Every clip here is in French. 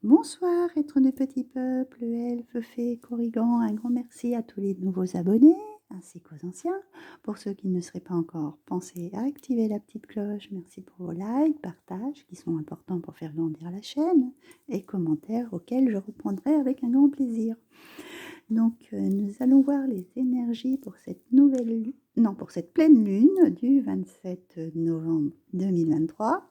Bonsoir, êtres de petit peuple, elfes, fées, corrigans, un grand merci à tous les nouveaux abonnés, ainsi qu'aux anciens. Pour ceux qui ne seraient pas encore, pensez à activer la petite cloche. Merci pour vos likes, partages, qui sont importants pour faire grandir la chaîne, et commentaires auxquels je répondrai avec un grand plaisir. Donc, nous allons voir les énergies pour cette pour cette pleine lune du 27 novembre 2023.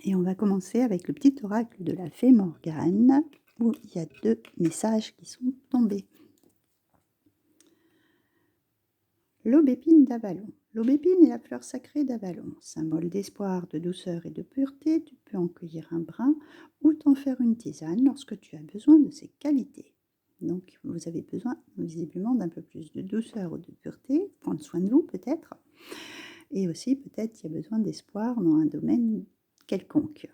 Et on va commencer avec le petit oracle de la fée Morgane, où il y a 2 messages qui sont tombés. L'aubépine d'Avalon. L'aubépine est la fleur sacrée d'Avalon, symbole d'espoir, de douceur et de pureté. Tu peux en cueillir un brin ou t'en faire une tisane lorsque tu as besoin de ces qualités. Donc vous avez besoin visiblement d'un peu plus de douceur ou de pureté, prendre soin de vous peut-être, et aussi peut-être il y a besoin d'espoir dans un domaine quelconque.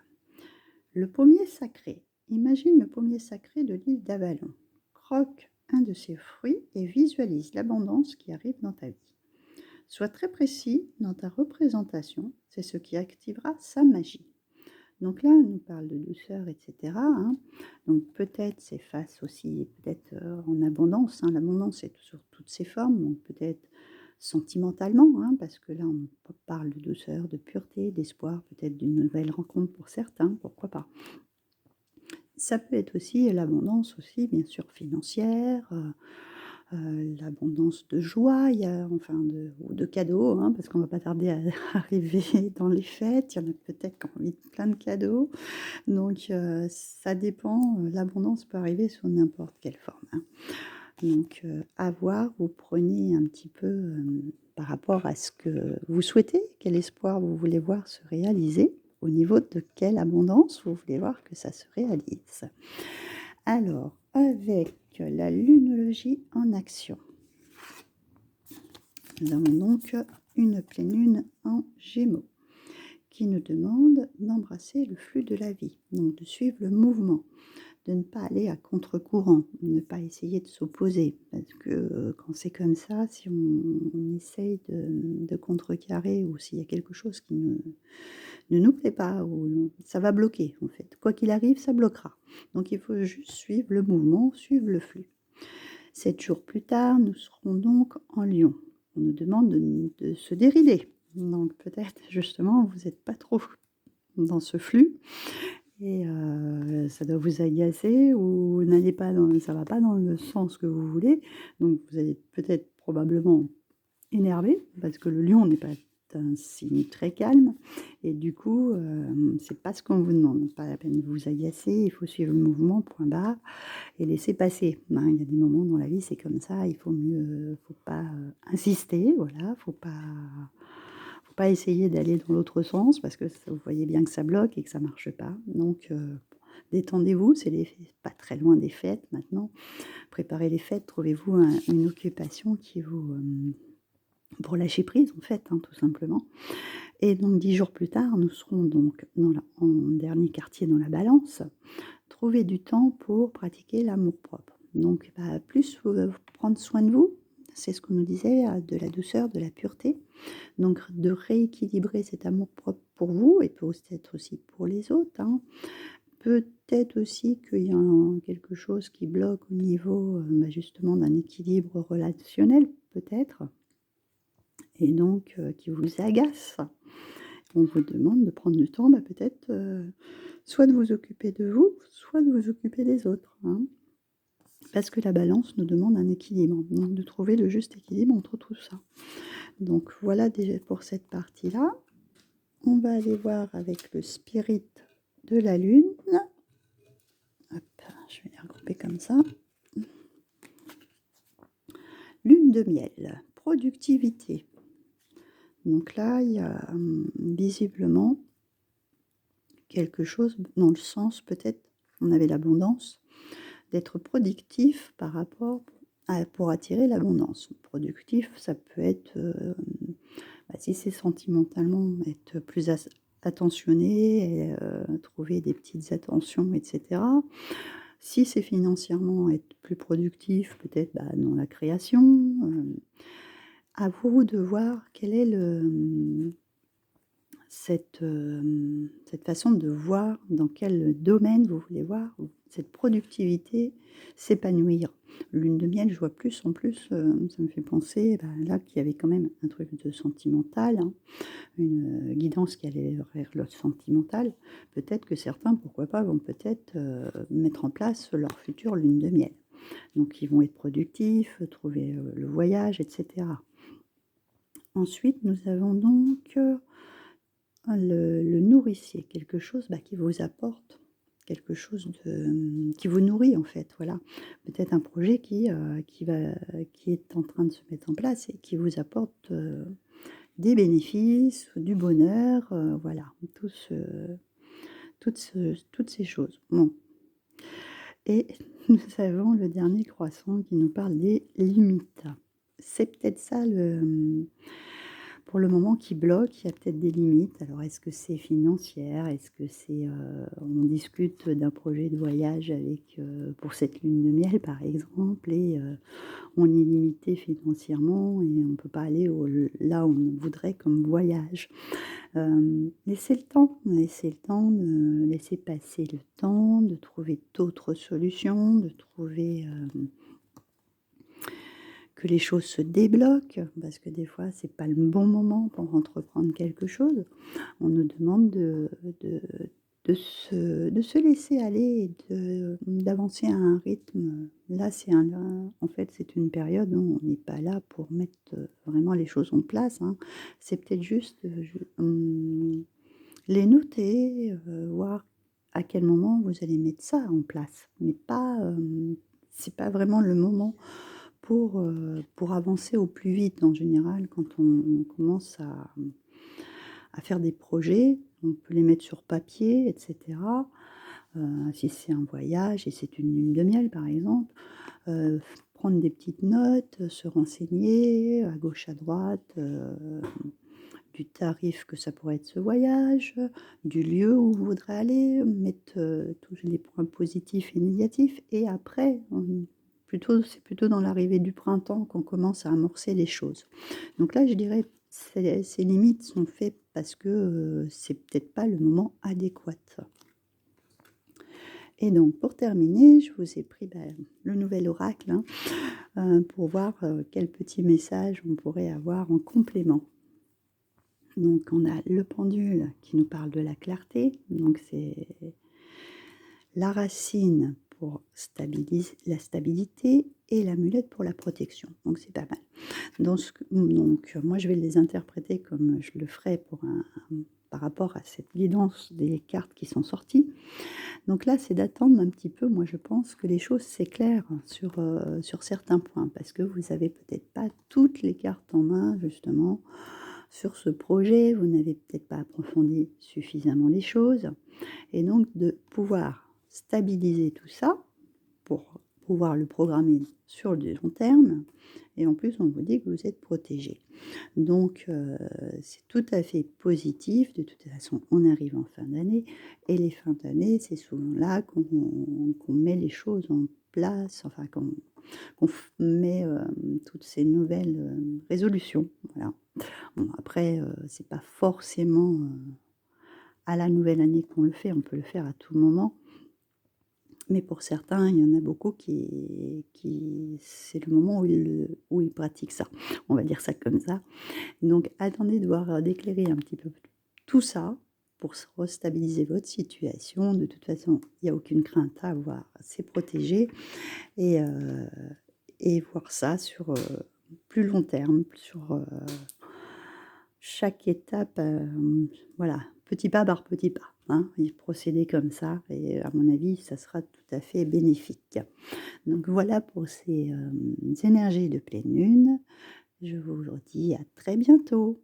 Le pommier sacré. Imagine le pommier sacré de l'île d'Avalon. Croque un de ses fruits et visualise l'abondance qui arrive dans ta vie. Sois très précis dans ta représentation, c'est ce qui activera sa magie. Donc là, on nous parle de douceur, etc. Donc peut-être c'est face aussi, peut-être en abondance. L'abondance est sur toutes ses formes, donc peut-être sentimentalement, parce que là on parle de douceur, de pureté, d'espoir, peut-être d'une nouvelle rencontre pour certains, pourquoi pas. Ça peut être aussi l'abondance aussi, bien sûr, financière, l'abondance de joie, ou de cadeaux, parce qu'on va pas tarder à arriver dans les fêtes. Il y en a peut-être qui ont envie de plein de cadeaux. Donc ça dépend, l'abondance peut arriver sous n'importe quelle forme. Donc à voir, vous prenez un petit peu, par rapport à ce que vous souhaitez, quel espoir vous voulez voir se réaliser, au niveau de quelle abondance vous voulez voir que ça se réalise. Alors, avec la lunologie en action, nous avons donc une pleine lune en Gémeaux qui nous demande d'embrasser le flux de la vie, donc de suivre le mouvement, de ne pas aller à contre-courant, de ne pas essayer de s'opposer, parce que quand c'est comme ça, si on essaye de contrecarrer, ou s'il y a quelque chose qui ne nous plaît pas, ou ça va bloquer en fait. Quoi qu'il arrive, ça bloquera. Donc il faut juste suivre le mouvement, suivre le flux. 7 jours plus tard, nous serons donc en Lion. On nous demande de se dérider. Donc peut-être justement, vous n'êtes pas trop dans ce flux et ça doit vous agacer, ou n'allez pas ça va pas dans le sens que vous voulez. Donc vous allez peut-être probablement énervé, parce que le lion n'est pas un signe très calme, et du coup, c'est pas ce qu'on vous demande. Pas la peine de vous agacer, il faut suivre le mouvement, point barre, et laisser passer. Il y a des moments dans la vie, c'est comme ça, il faut pas insister, voilà, faut pas essayer d'aller dans l'autre sens, parce que vous voyez bien que ça bloque et que ça marche pas. Donc, détendez-vous, pas très loin des fêtes maintenant. Préparez les fêtes, trouvez-vous une occupation qui vous pour lâcher prise en fait, tout simplement. Et donc 10 jours plus tard, nous serons donc en dernier quartier dans la balance. Trouver du temps pour pratiquer l'amour-propre. Donc plus prendre soin de vous, c'est ce qu'on nous disait, de la douceur, de la pureté. Donc de rééquilibrer cet amour-propre pour vous, et peut-être aussi pour les autres. Peut-être aussi qu'il y a quelque chose qui bloque au niveau justement d'un équilibre relationnel, peut-être, et donc qui vous agace. On vous demande de prendre du temps, peut-être, soit de vous occuper de vous, soit de vous occuper des autres, parce que la balance nous demande un équilibre, donc de trouver le juste équilibre entre tout ça. Donc voilà déjà pour cette partie-là. On va aller voir avec le spirit de la lune. Hop, je vais les regrouper comme ça. Lune de miel, productivité. Donc là, il y a visiblement quelque chose dans le sens, peut-être, on avait l'abondance, d'être productif par rapport pour attirer l'abondance. Productif, ça peut être, si c'est sentimentalement, être plus attentionné, et, trouver des petites attentions, etc. Si c'est financièrement, être plus productif, peut-être dans la création. À vous de voir quel est cette façon de voir dans quel domaine vous voulez voir cette productivité s'épanouir. Lune de miel, je vois plus en plus, ça me fait penser, bah, là, qu'il y avait quand même un truc de sentimental, hein, une, guidance qui allait vers le sentimental. Peut-être que certains, pourquoi pas, vont peut-être, mettre en place leur future lune de miel. Donc ils vont être productifs, trouver, le voyage et cetera. Ensuite, nous avons donc, le nourricier, quelque chose, bah, qui vous apporte quelque chose de, qui vous nourrit en fait, voilà. Peut-être un projet qui est en train de se mettre en place et qui vous apporte, des bénéfices, du bonheur, voilà, toutes ces choses. Bon, et nous avons le dernier croissant qui nous parle des limites. C'est peut-être ça pour le moment qui bloque, il y a peut-être des limites. Alors est-ce que c'est financière? Est-ce que c'est, on discute d'un projet de voyage avec, pour cette lune de miel par exemple et on est limité financièrement et on ne peut pas aller là où on voudrait comme voyage. Laisser le temps, de laisser passer le temps, de trouver d'autres solutions, de trouver, que les choses se débloquent, parce que des fois, c'est pas le bon moment pour entreprendre quelque chose. On nous demande de de se laisser aller et d'avancer à un rythme. Là, en fait, c'est une période où on n'est pas là pour mettre, vraiment les choses en place, hein. C'est peut-être juste, les noter, voir à quel moment vous allez mettre ça en place, mais pas, c'est pas vraiment le moment pour avancer au plus vite. En général, quand on commence à faire des projets, on peut les mettre sur papier et cetera. Si c'est un voyage et c'est une lune de miel, par exemple, prendre des petites notes, se renseigner à gauche, à droite, du tarif que ça pourrait être ce voyage, du lieu où vous voudrez aller, mettre, tous les points positifs et négatifs et après, c'est plutôt dans l'arrivée du printemps qu'on commence à amorcer les choses. Donc là, je dirais, ces limites sont faites parce que, c'est peut-être pas le moment adéquat. Et donc pour terminer, je vous ai pris, le nouvel oracle, hein, pour voir, quel petit message on pourrait avoir en complément. Donc on a le pendule qui nous parle de la clarté, donc c'est la racine pour la stabilité et l'amulette pour la protection, donc c'est pas mal. Donc moi je vais les interpréter comme je le ferais par rapport à cette guidance des cartes qui sont sorties. Donc là, c'est d'attendre un petit peu, moi je pense que les choses s'éclairent sur certains points, parce que vous avez peut-être pas toutes les cartes en main justement sur ce projet, vous n'avez peut-être pas approfondi suffisamment les choses et donc de pouvoir stabiliser tout ça pour pouvoir le programmer sur le long terme et en plus on vous dit que vous êtes protégé. Donc c'est tout à fait positif. De toute façon, on arrive en fin d'année et les fins d'année, c'est souvent là qu'on met les choses en place, enfin qu'on met, toutes ces nouvelles, résolutions, voilà. Bon après, c'est pas forcément, à la nouvelle année qu'on le fait, on peut le faire à tout moment. Mais pour certains, il y en a beaucoup qui c'est le moment où ils pratiquent ça. On va dire ça comme ça. Donc attendez de voir, d'éclairer un petit peu tout ça pour restabiliser votre situation. De toute façon, il y a aucune crainte à avoir, c'est protégé et voir ça sur, plus long terme, sur, chaque étape, voilà, petit pas par petit pas, hein, et procéder comme ça et à mon avis, ça sera tout à fait bénéfique. Donc voilà pour ces, énergies de pleine lune. Je vous dis à très bientôt.